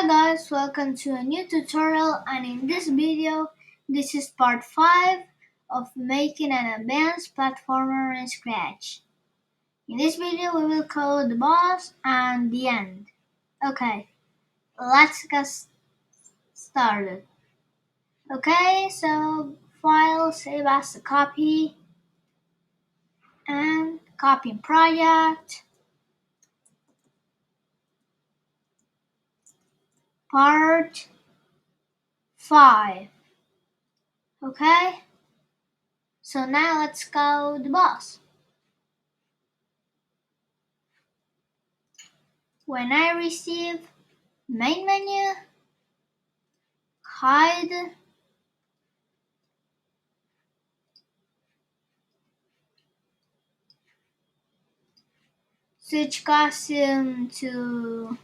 Hi guys, welcome to a new tutorial, and in this video, this is part 5 of making an advanced platformer in Scratch. In this video we will code the boss and the end. Okay, let's get started. Okay, so file, save as a copy, and copy project, part 5. Okay, so now let's code the boss. When I receive main menu, hide, switch costume to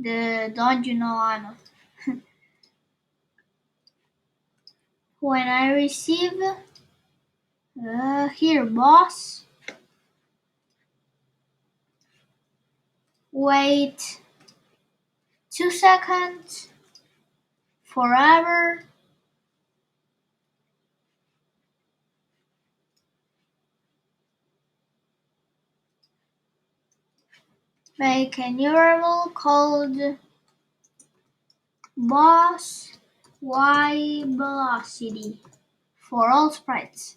the dungeon one. When I receive here boss, wait 2 seconds, forever, make a new variable called boss y velocity for all sprites.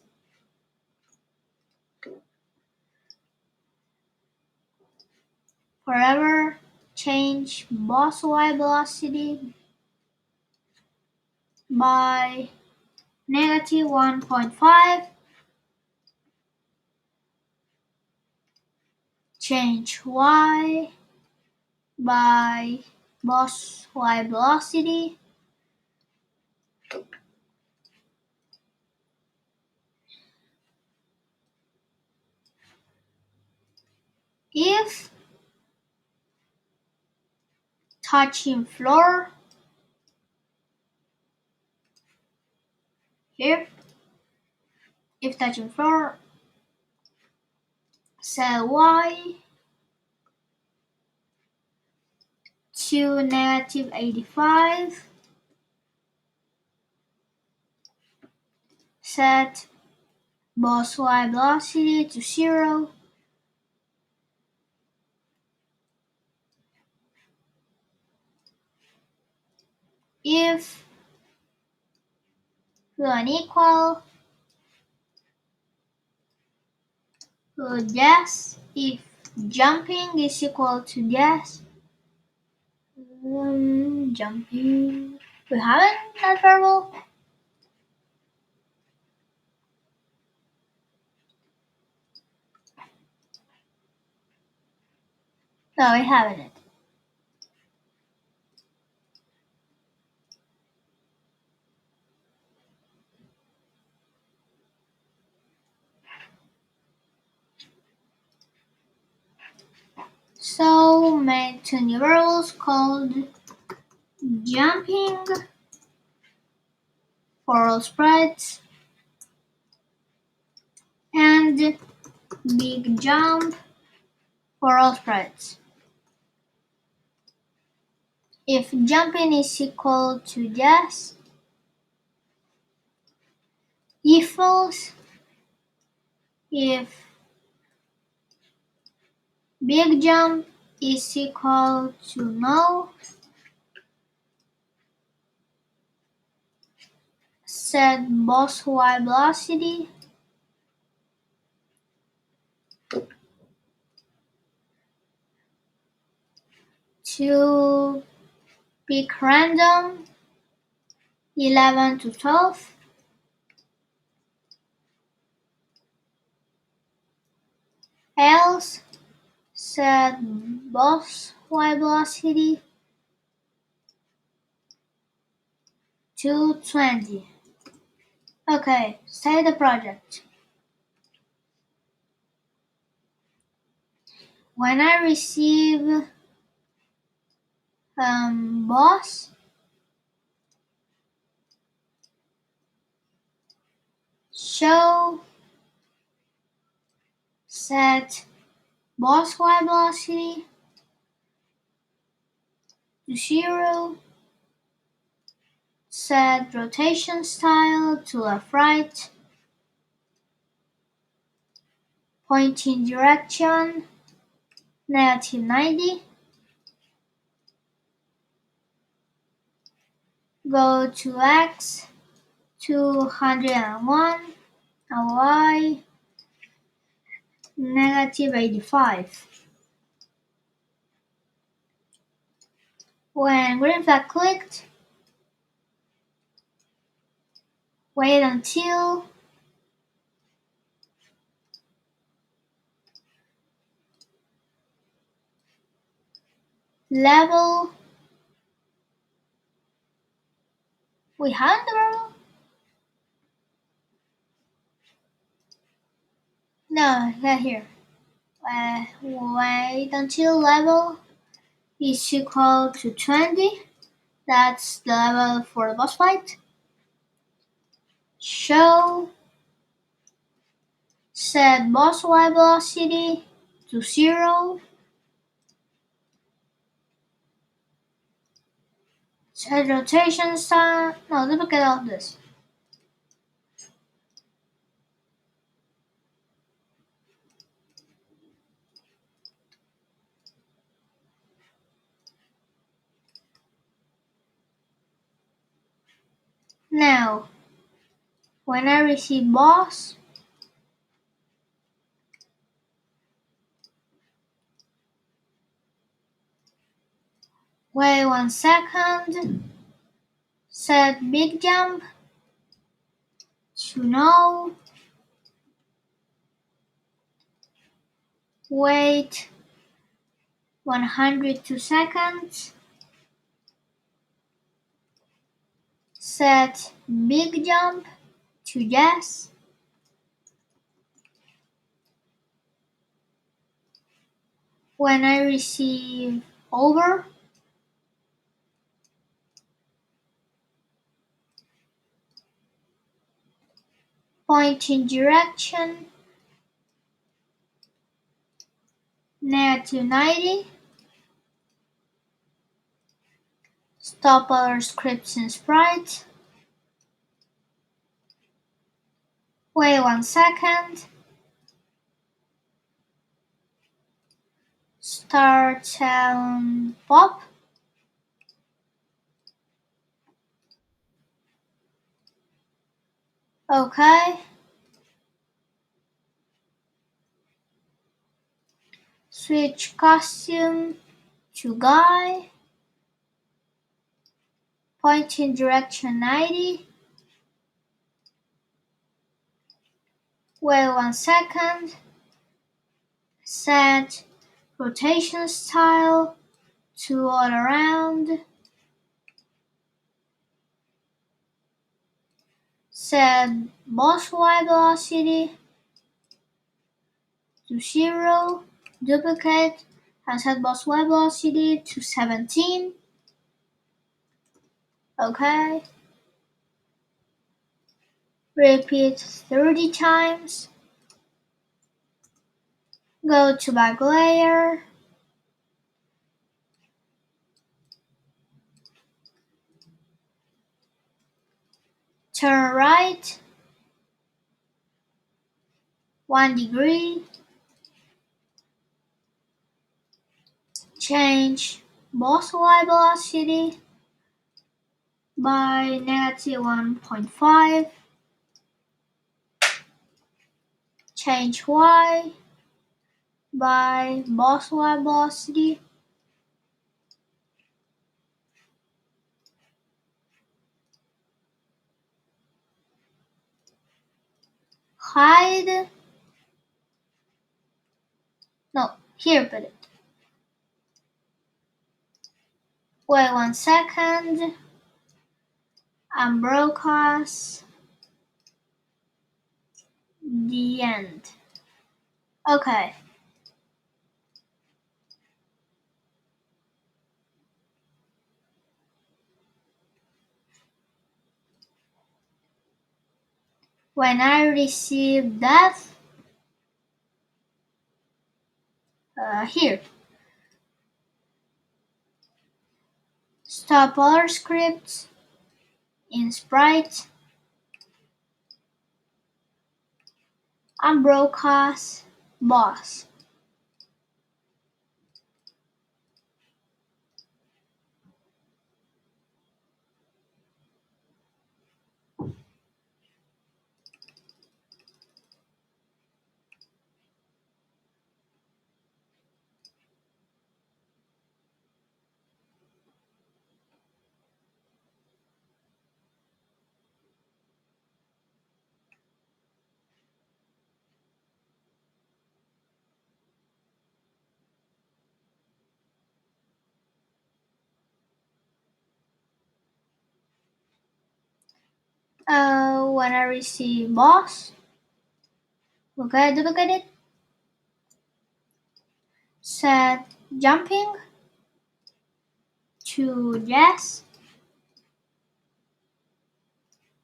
Forever change boss y velocity by negative 1.5. Change y by boss y velocity. If touching floor, here, if touching floor, set y to negative 85, set boss y velocity to 0, if unequal, yes, if jumping is equal to yes, jumping, we haven't that variable. No, we haven't it. So make 2 new variables called jumping for all sprites and big jump for all sprites. If jumping is equal to yes, if false, if big jump is equal to no, set boss y velocity to pick random 11 to 12, else set boss y velocity to 20. Okay, save the project. When I receive boss, show set boss y velocity to 0. Set rotation style to left right. Pointing direction -90. Go to X 201 and Y -85. When green flag clicked, wait until level. We haven't the level? No, not here. Wait until level is equal to 20. That's the level for the boss fight. Show. Set boss Y velocity to 0. Set rotation style. No, duplicate all of this. Now, when I receive boss, wait 1 second. Set big jump to no. Wait 102 seconds. Set big jump to yes. When I receive over, pointing direction -90. Stop other scripts and sprites. Wait 1 second. Start sound pop. Okay. Switch costume to guy. Pointing direction 90. Wait 1 second. Set rotation style to all around. Set boss Y velocity to 0. Duplicate and set boss Y velocity to 17. Okay. Repeat 30 times. Go to back layer. Turn right 1 degree. Change boss Y velocity by -1.5. Change Y by boss Y velocity. Hide. No, here put it. Wait 1 second. And broadcast the end. Okay. When I receive that, here, Stop all scripts in Sprite and broadcast boss. When I receive boss, okay, duplicate it, set jumping to yes,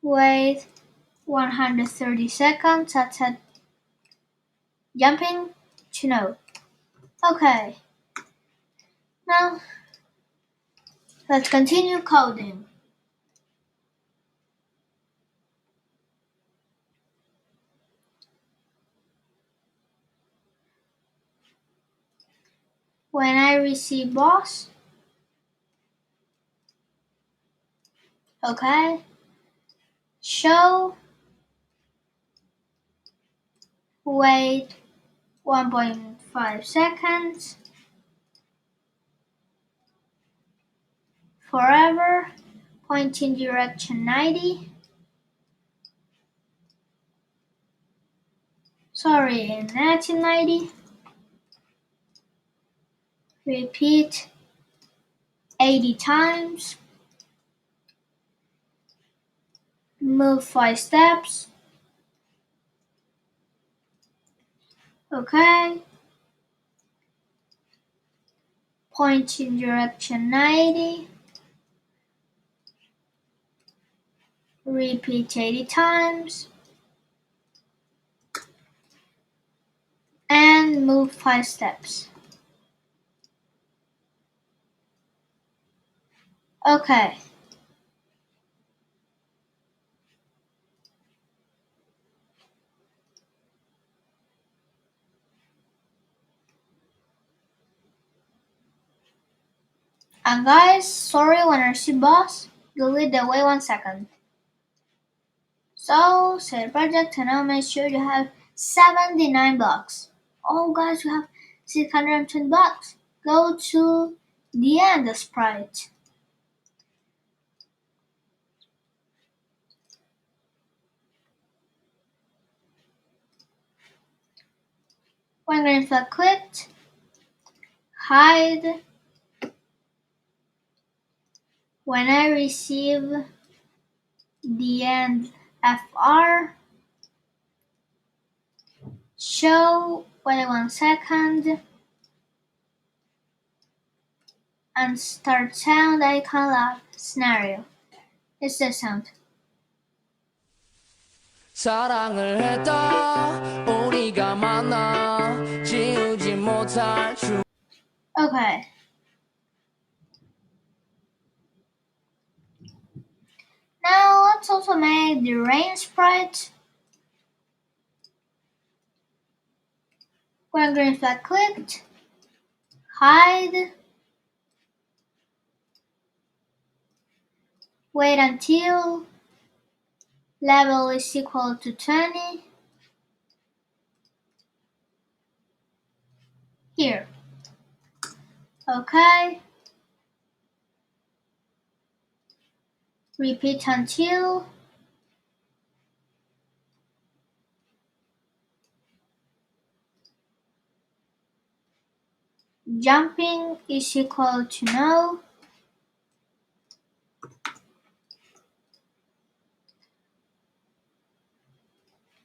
wait 130 seconds, set jumping to no. Okay, now let's continue coding. When I receive boss, okay, show, wait 1.5 seconds, forever, pointing direction 90, sorry, 1990, repeat 80 times, move 5 steps, okay, pointing direction 90, repeat 80 times, and move 5 steps. Okay. And guys, sorry when I see boss, delete the wait 1 second. So, save project and now make sure you have 79 blocks. Oh guys, you have 610 blocks. Go to the end sprite. When green flag clicked, hide. When I receive the end FR, show, wait 1 second, and start sound icon lab scenario. It's the sound. 사랑을 했다 우리가 만나 지우지 못할 Okay. Now let's also make the rain sprite. When green flag clicked, hide. Wait until level is equal to 20. Here. Okay. Repeat until jumping is equal to no.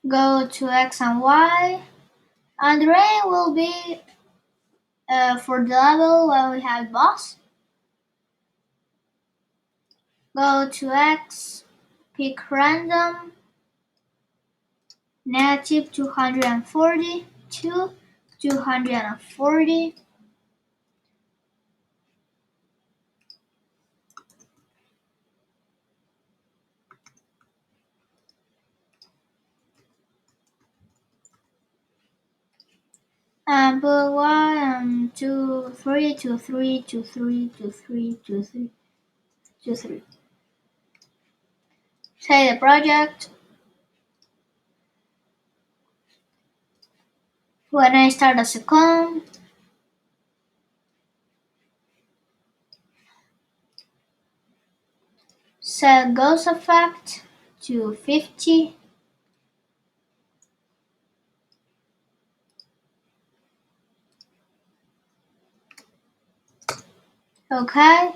Go to X and Y. And rain will be for the level when we have boss. Go to X, pick random, negative 240 to 240. Put 1, 2, 3, 2, 3, 2, 3, 2, 3, 2, 3, 2, 3. Say the project. When I start as a clone, set ghost effect to 50. Okay.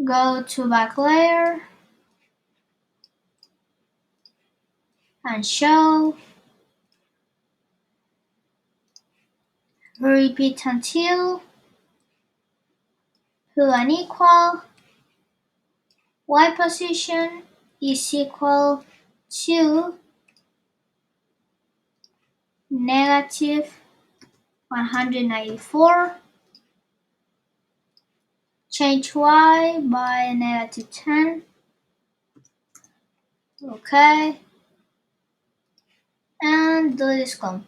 Go to back layer and show. Repeat until put an equal. Y position is equal to negative 194. Change y by negative 10. Okay. And do this clone.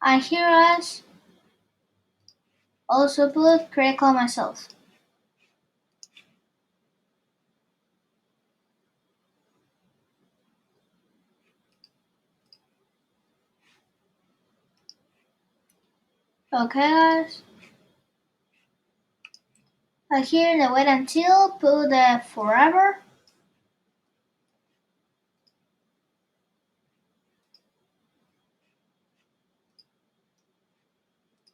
And here us also put critical myself. Okay guys. Here the wait until put the forever.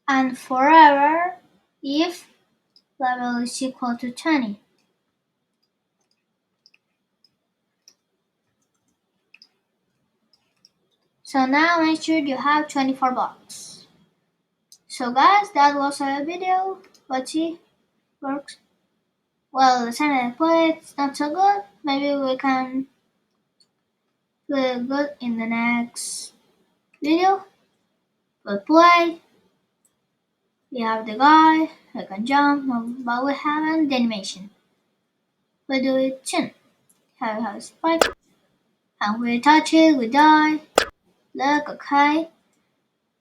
And forever if level is equal to 20. So now make sure you have 24 blocks. So guys, that was our video. Let's see, works. Well, the sound I play it's not so good. Maybe we can play good in the next video. But play. We have the guy who can jump, but we haven't the animation. We do it soon. Have a spike, and we touch it, we die. Look, okay.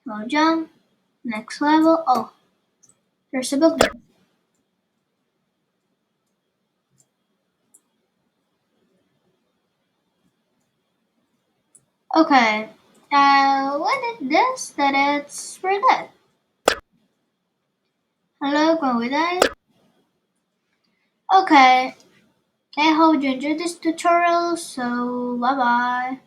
No jump. Next level. Oh, there's a book there. Okay. What is this? That it's pretty good. Hello, when we die. Okay. I hope you enjoyed this tutorial. So bye bye.